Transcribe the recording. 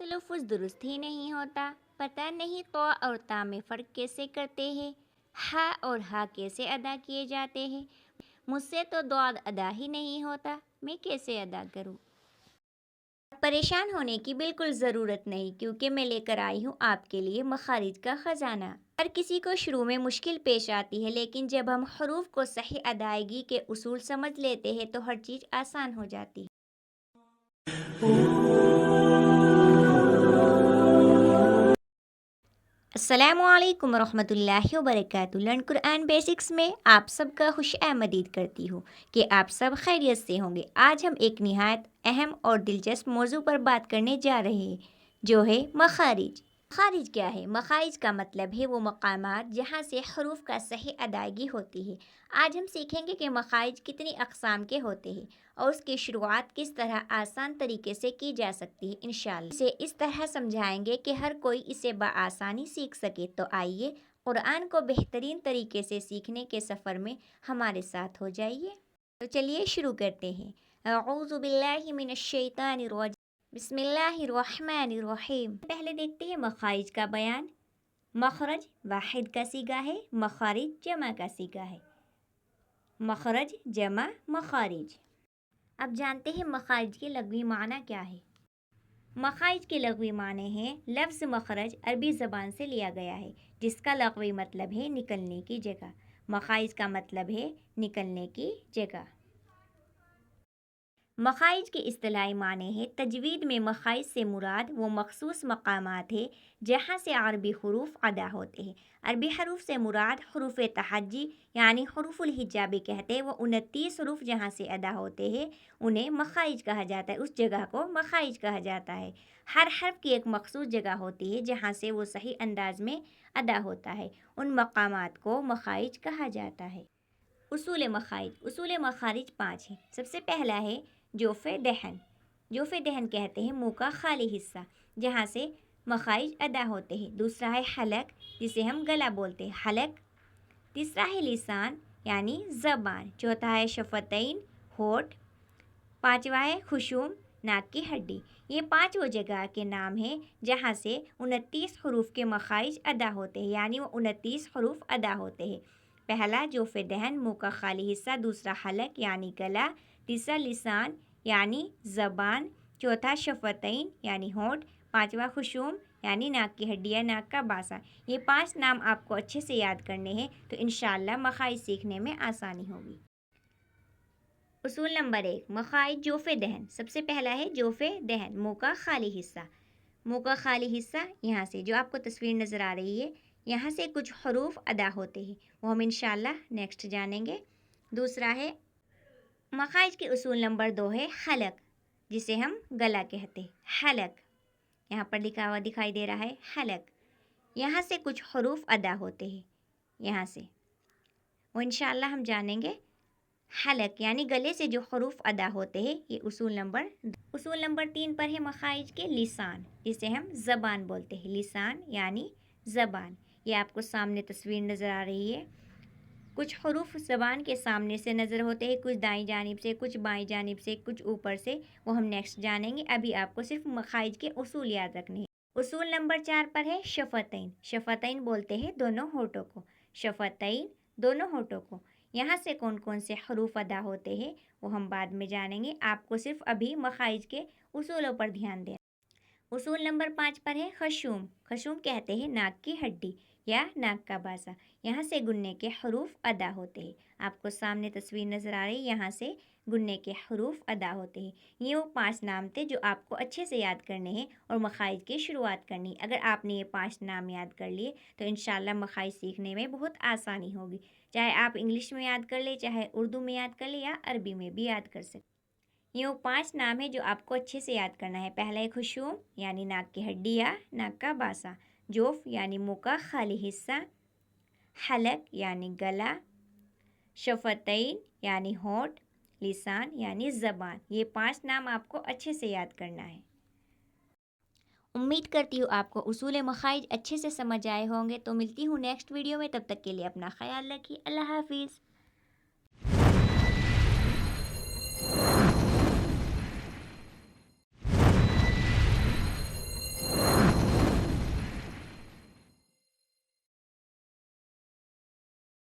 تلفظ درست ہی نہیں ہوتا، پتہ نہیں قا اور تا میں فرق کیسے کرتے ہیں، ہا اور ہا کیسے ادا کیے جاتے ہیں۔ مجھ سے تو ضاد ادا ہی نہیں ہوتا، میں کیسے ادا کروں؟ پریشان ہونے کی بالکل ضرورت نہیں، کیونکہ میں لے کر آئی ہوں آپ کے لیے مخارج کا خزانہ۔ ہر کسی کو شروع میں مشکل پیش آتی ہے، لیکن جب ہم حروف کو صحیح ادائیگی کے اصول سمجھ لیتے ہیں تو ہر چیز آسان ہو جاتی ہے۔ السلام علیکم ورحمۃ اللہ وبرکاتہ۔ لرن قرآن بیسکس میں آپ سب کا خوش آمدید کرتی ہوں کہ آپ سب خیریت سے ہوں گے۔ آج ہم ایک نہایت اہم اور دلچسپ موضوع پر بات کرنے جا رہے ہیں، جو ہے مخارج۔ مخارج کیا ہے؟ مخارج کا مطلب ہے وہ مقامات جہاں سے حروف کا صحیح ادائیگی ہوتی ہے۔ آج ہم سیکھیں گے کہ مخارج کتنی اقسام کے ہوتے ہیں اور اس کی شروعات کس طرح آسان طریقے سے کی جا سکتی ہے۔ انشاءاللہ اسے اس طرح سمجھائیں گے کہ ہر کوئی اسے بآسانی سیکھ سکے۔ تو آئیے قرآن کو بہترین طریقے سے سیکھنے کے سفر میں ہمارے ساتھ ہو جائیے۔ تو چلیے شروع کرتے ہیں۔ اعوذ باللہ من الشیطان الرجیم، بسم اللہ الرحمن الرحیم۔ پہلے دیکھتے ہیں مخارج کا بیان۔ مخرج واحد کا صیغہ ہے، مخارج جمع کا صیغہ ہے۔ مخرج جمع مخارج۔ اب جانتے ہیں مخارج کے لغوی معنی کیا ہے۔ مخارج کے لغوی معنی ہیں، لفظ مخرج عربی زبان سے لیا گیا ہے، جس کا لغوی مطلب ہے نکلنے کی جگہ۔ مخارج کا مطلب ہے نکلنے کی جگہ۔ مخارج کے اصطلاحی معنی ہے، تجوید میں مخارج سے مراد وہ مخصوص مقامات ہیں جہاں سے عربی حروف ادا ہوتے ہیں۔ عربی حروف سے مراد حروف تہجی یعنی حروف الہجا بھی کہتے ہیں۔ وہ 29 حروف جہاں سے ادا ہوتے ہیں انہیں مخارج کہا جاتا ہے، اس جگہ کو مخارج کہا جاتا ہے۔ ہر حرف کی ایک مخصوص جگہ ہوتی ہے جہاں سے وہ صحیح انداز میں ادا ہوتا ہے، ان مقامات کو مخارج کہا جاتا ہے۔ اصول مخارج۔ اصول مخارج 5 ہیں۔ سب سے پہلا ہے جوف دہن۔ جوف دہن کہتے ہیں منہ کا خالی حصہ جہاں سے مخارج ادا ہوتے ہیں۔ دوسرا ہے حلق، جسے ہم گلا بولتے ہیں، حلق۔ تیسرا ہے لسان یعنی زبان۔ چوتھا ہے شفتین، ہونٹ۔ پانچواں ہے خشوم، ناک کی ہڈی۔ یہ 5 وہ جگہ کے نام ہیں جہاں سے 29 حروف کے مخارج ادا ہوتے ہیں، یعنی وہ 29 حروف ادا ہوتے ہیں۔ پہلا جوف دہن منہ کا خالی حصہ، دوسرا حلق یعنی گلا، تیسرا لسان یعنی زبان، چوتھا شفتین یعنی ہونٹ، پانچواں خشوم یعنی ناک کی ہڈی یا ناک کا باسا۔ یہ 5 نام آپ کو اچھے سے یاد کرنے ہیں تو انشاءاللہ مخارج سیکھنے میں آسانی ہوگی۔ اصول نمبر 1، مخارج جوف دہن۔ سب سے پہلا ہے جوف دہن، منہ کا خالی حصہ۔ منہ کا خالی حصہ یہاں سے جو آپ کو تصویر نظر آ رہی ہے، یہاں سے کچھ حروف ادا ہوتے ہیں، وہ ہم انشاءاللہ نیکسٹ جانیں گے۔ دوسرا ہے مخارج کے اصول نمبر 2 ہے حلق، جسے ہم گلا کہتے ہیں، حلق۔ یہاں پر لکھا ہوا دکھائی دے رہا ہے حلق۔ یہاں سے کچھ حروف ادا ہوتے ہیں، یہاں سے وہ انشاءاللہ ہم جانیں گے۔ حلق یعنی گلے سے جو حروف ادا ہوتے ہیں، یہ اصول نمبر 3 پر ہے مخارج کے لسان، جسے ہم زبان بولتے ہیں، لسان یعنی زبان۔ یہ آپ کو سامنے تصویر نظر آ رہی ہے۔ کچھ حروف زبان کے سامنے سے نظر ہوتے ہیں، کچھ دائیں جانب سے، کچھ بائیں جانب سے، کچھ اوپر سے، وہ ہم نیکسٹ جانیں گے۔ ابھی آپ کو صرف مخارج کے اصول یاد رکھنے ہیں۔ اصول نمبر 4 پر ہے شفتین۔ شفتین بولتے ہیں دونوں ہونٹوں کو، شفتین دونوں ہونٹوں کو۔ یہاں سے کون کون سے حروف ادا ہوتے ہیں وہ ہم بعد میں جانیں گے، آپ کو صرف ابھی مخارج کے اصولوں پر دھیان دیں۔ اصول نمبر 5 پر ہے خشوم۔ خشوم کہتے ہیں ناک کی ہڈی یا ناک کا باسا، یہاں سے گننے کے حروف ادا ہوتے ہیں۔ آپ کو سامنے تصویر نظر آ رہی ہے، یہاں سے گننے کے حروف ادا ہوتے ہیں۔ یہ وہ 5 نام تھے جو آپ کو اچھے سے یاد کرنے ہیں اور مخارج کی شروعات کرنی ہے۔ اگر آپ نے یہ 5 نام یاد کر لیے تو انشاءاللہ مخارج سیکھنے میں بہت آسانی ہوگی، چاہے آپ انگلش میں یاد کر لیں، چاہے اردو میں یاد کر لیں یا عربی میں بھی یاد کر سکیں۔ یہ وہ 5 نام ہیں جو آپ کو اچھے سے یاد کرنا ہے۔ پہلا ہے خشوم یعنی ناک کی ہڈی یا ناک کا باسا، جوف یعنی منہ کا خالی حصہ، حلق یعنی گلا، شفتین یعنی ہونٹ، لسان یعنی زبان۔ یہ 5 نام آپ کو اچھے سے یاد کرنا ہے۔ امید کرتی ہوں آپ کو اصول مخارج اچھے سے سمجھ آئے ہوں گے۔ تو ملتی ہوں نیکسٹ ویڈیو میں، تب تک کے لیے اپنا خیال رکھیے۔ اللہ حافظ۔